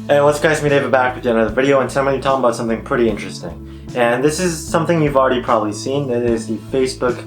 Hey, what's up guys, me David back with another video, and today I'm going to be talking about something pretty interesting. And this is something you've already probably seen. It is the Facebook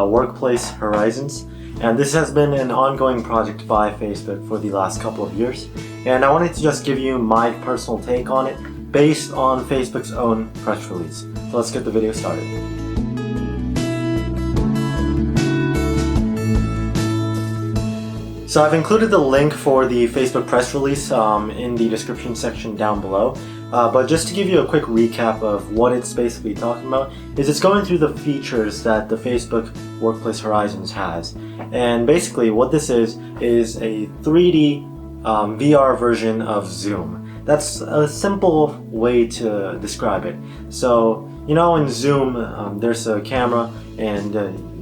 Workplace Horizons. And this has been an ongoing project by Facebook for the last couple of years. And I wanted to just give you my personal take on it based on Facebook's own press release. So let's get the video started. So I've included the link for the Facebook press release in the description section down below. But just to give you a quick recap of what it's basically talking about, is it's going through the features that the Facebook Workplace Horizons has. And basically what this is a 3D VR version of Zoom. That's a simple way to describe it. So, you know, in Zoom, there's a camera and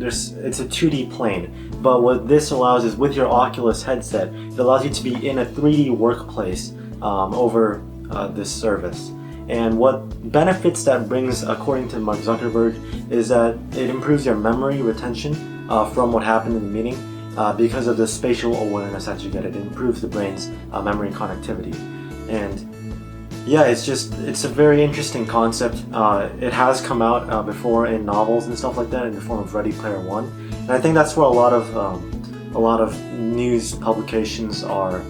it's a 2D plane. But what this allows is with your Oculus headset, it allows you to be in a 3D workplace over this service. And what benefits that brings, according to Mark Zuckerberg, is that it improves your memory retention from what happened in the meeting because of the spatial awareness that you get. It improves the brain's memory connectivity. And yeah, it's a very interesting concept. It has come out before in novels and stuff like that in the form of Ready Player One, and I think that's where a lot of news publications are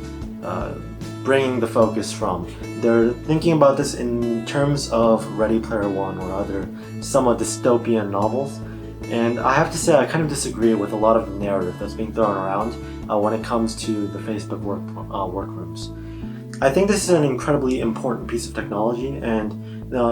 bringing the focus from. They're thinking about this in terms of Ready Player One or other somewhat dystopian novels, and I have to say I kind of disagree with a lot of the narrative that's being thrown around when it comes to the Facebook Workrooms. I think this is an incredibly important piece of technology, and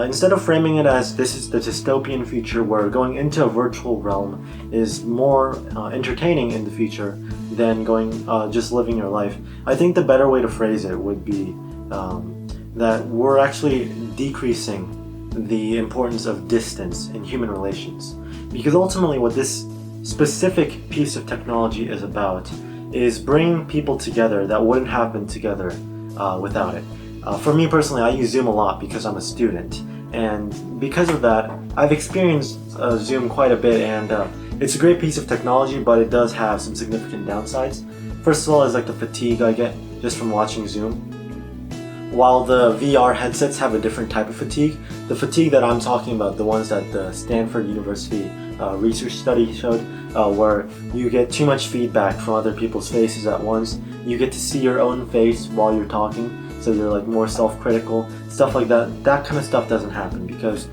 instead of framing it as this is the dystopian future where going into a virtual realm is more entertaining in the future than going just living your life, I think the better way to phrase it would be that we're actually decreasing the importance of distance in human relations. Because ultimately what this specific piece of technology is about is bringing people together that wouldn't have been together without it. For me personally, I use Zoom a lot because I'm a student, and because of that, I've experienced Zoom quite a bit, and it's a great piece of technology, but it does have some significant downsides. First of all is like the fatigue I get just from watching Zoom. While the VR headsets have a different type of fatigue, the fatigue that I'm talking about, the ones that the Stanford University research study showed, where you get too much feedback from other people's faces at once. You get to see your own face while you're talking, so you're like more self-critical, stuff like that. That kind of stuff doesn't happen because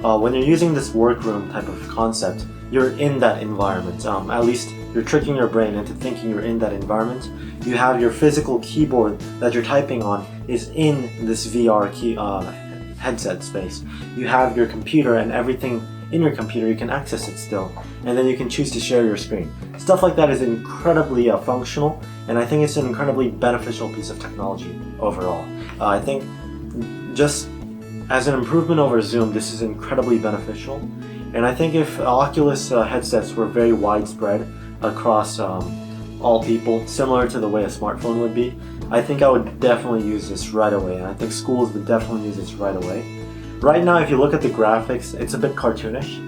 when you're using this workroom type of concept, you're in that environment. At least you're tricking your brain into thinking you're in that environment. You have your physical keyboard that you're typing on is in this VR headset space. You have your computer and everything in your computer, you can access it still, and then you can choose to share your screen. Stuff like that is incredibly functional, and I think it's an incredibly beneficial piece of technology overall. I think just as an improvement over Zoom, this is incredibly beneficial, and I think if Oculus headsets were very widespread across all people, similar to the way a smartphone would be, I think I would definitely use this right away, and I think schools would definitely use this right away. Right now, if you look at the graphics, it's a bit cartoonish.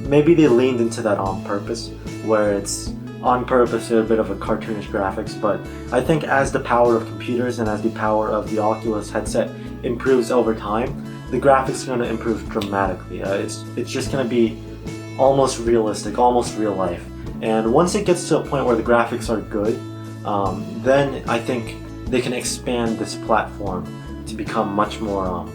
Maybe they leaned into that on purpose, where it's on purpose a bit of a cartoonish graphics, but I think as the power of computers and as the power of the Oculus headset improves over time, the graphics are going to improve dramatically. It's just going to be almost realistic, almost real life. And once it gets to a point where the graphics are good, then I think they can expand this platform to become much more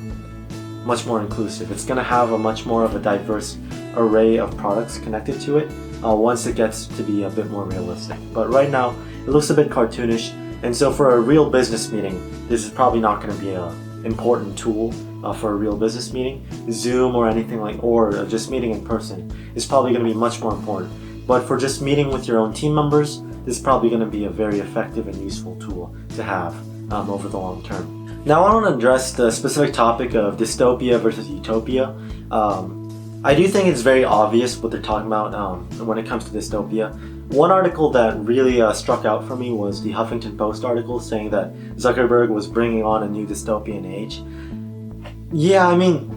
inclusive. It's going to have a much more of a diverse array of products connected to it once it gets to be a bit more realistic. But right now, it looks a bit cartoonish, and so for a real business meeting, this is probably not going to be an important tool for a real business meeting. Zoom or anything or just meeting in person is probably going to be much more important. But for just meeting with your own team members, this is probably going to be a very effective and useful tool to have over the long term. Now I want to address the specific topic of dystopia versus utopia. I do think it's very obvious what they're talking about when it comes to dystopia. One article that really struck out for me was the Huffington Post article saying that Zuckerberg was bringing on a new dystopian age. Yeah, I mean,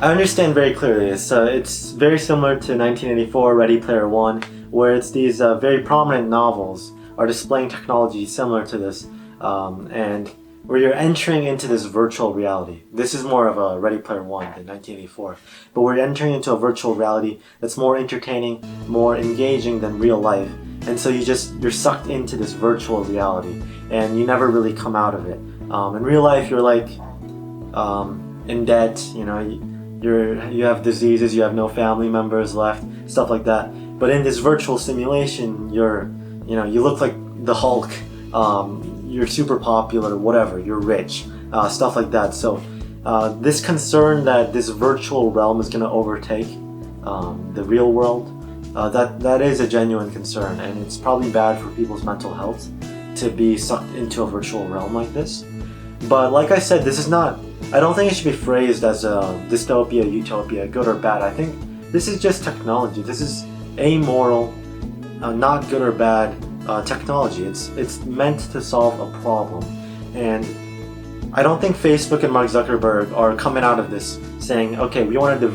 I understand very clearly. It's very similar to 1984 Ready Player One, where it's these very prominent novels are displaying technology similar to this, and where you're entering into this virtual reality. This is more of a Ready Player One than 1984, but we're entering into a virtual reality that's more entertaining, more engaging than real life. And so you're sucked into this virtual reality, and you never really come out of it. In real life, you're like in debt. You have diseases, you have no family members left, stuff like that. But in this virtual simulation, you look like the Hulk. You're super popular, whatever. You're rich, stuff like that. So this concern that this virtual realm is going to overtake the real world, that is a genuine concern, and it's probably bad for people's mental health to be sucked into a virtual realm like this. But like I said, I don't think it should be phrased as a dystopia, utopia, good or bad. I think this is just technology. This is amoral, not good or bad technology. It's meant to solve a problem. And I don't think Facebook and Mark Zuckerberg are coming out of this saying, okay, we want to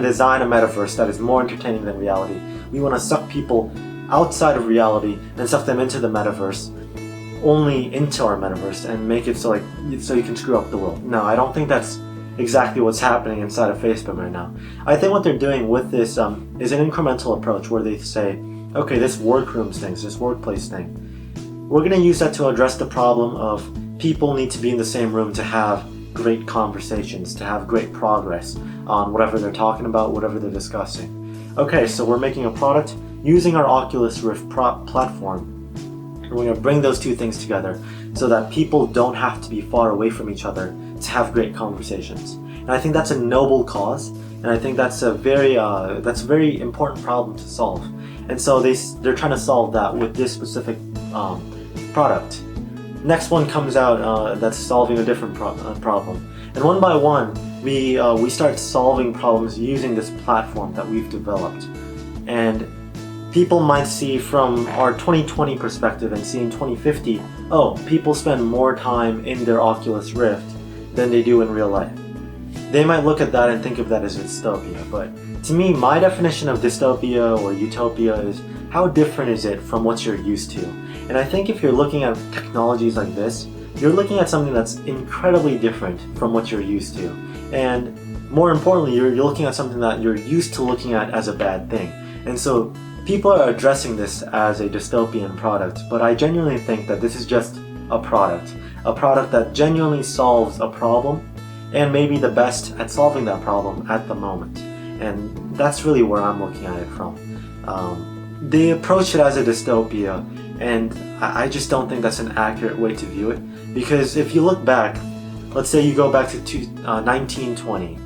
design a metaverse that is more entertaining than reality. We want to suck people outside of reality and suck them into the metaverse, only into our metaverse, and make it so you can screw up the world. No, I don't think that's exactly what's happening inside of Facebook right now. I think what they're doing with this is an incremental approach where they say, okay, this Workrooms thing, this workplace thing, we're going to use that to address the problem of people need to be in the same room to have great conversations, to have great progress on whatever they're talking about, whatever they're discussing. Okay, so we're making a product using our Oculus Rift platform. We're going to bring those two things together so that people don't have to be far away from each other to have great conversations. And I think that's a noble cause, and I think that's a very important problem to solve. And so they're trying to solve that with this specific product. Next one comes out that's solving a different problem. And one by one, we start solving problems using this platform that we've developed. And people might see from our 2020 perspective and see in 2050, people spend more time in their Oculus Rift than they do in real life. They might look at that and think of that as dystopia, but to me, my definition of dystopia or utopia is how different is it from what you're used to. And I think if you're looking at technologies like this, you're looking at something that's incredibly different from what you're used to. And more importantly, you're looking at something that you're used to looking at as a bad thing. And so people are addressing this as a dystopian product, but I genuinely think that this is just a product that genuinely solves a problem and maybe the best at solving that problem at the moment. And that's really where I'm looking at it from. They approach it as a dystopia, and I just don't think that's an accurate way to view it, because if you look back, let's say you go back to 1920,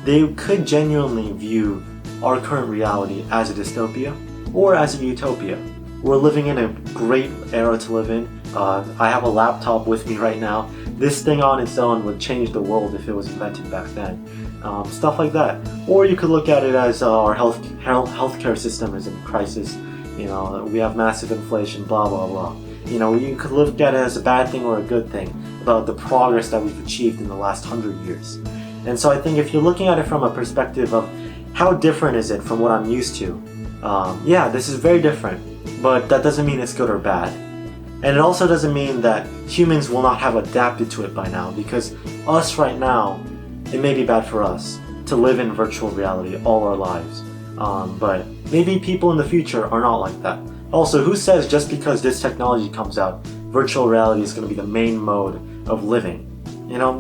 they could genuinely view our current reality as a dystopia or as a utopia. We're living in a great era to live in. I have a laptop with me right now. This thing on its own would change the world if it was invented back then. Stuff like that. Or you could look at it as our healthcare system is in crisis. We have massive inflation, blah, blah, blah. You could look at it as a bad thing or a good thing about the progress that we've achieved in the last 100 years. And so I think if you're looking at it from a perspective of how different is it from what I'm used to, this is very different, but that doesn't mean it's good or bad. And it also doesn't mean that humans will not have adapted to it by now, because us right now, it may be bad for us to live in virtual reality all our lives. But maybe people in the future are not like that. Also, who says just because this technology comes out, virtual reality is going to be the main mode of living?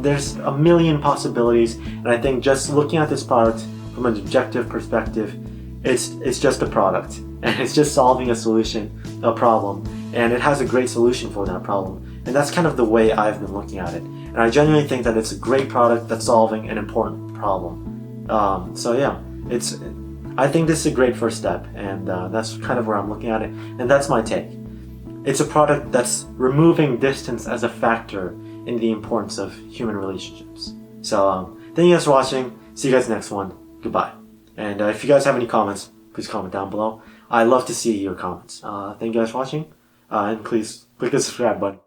There's a million possibilities, and I think just looking at this product from an objective perspective, it's just a product, and it's just solving a problem, and it has a great solution for that problem. And that's kind of the way I've been looking at it. And I genuinely think that it's a great product that's solving an important problem. I think this is a great first step, and that's kind of where I'm looking at it, and that's my take. It's a product that's removing distance as a factor in the importance of human relationships. So thank you guys for watching. See you guys next one. Goodbye. And if you guys have any comments, please comment down below. I love to see your comments. Thank you guys for watching, and please click the subscribe button.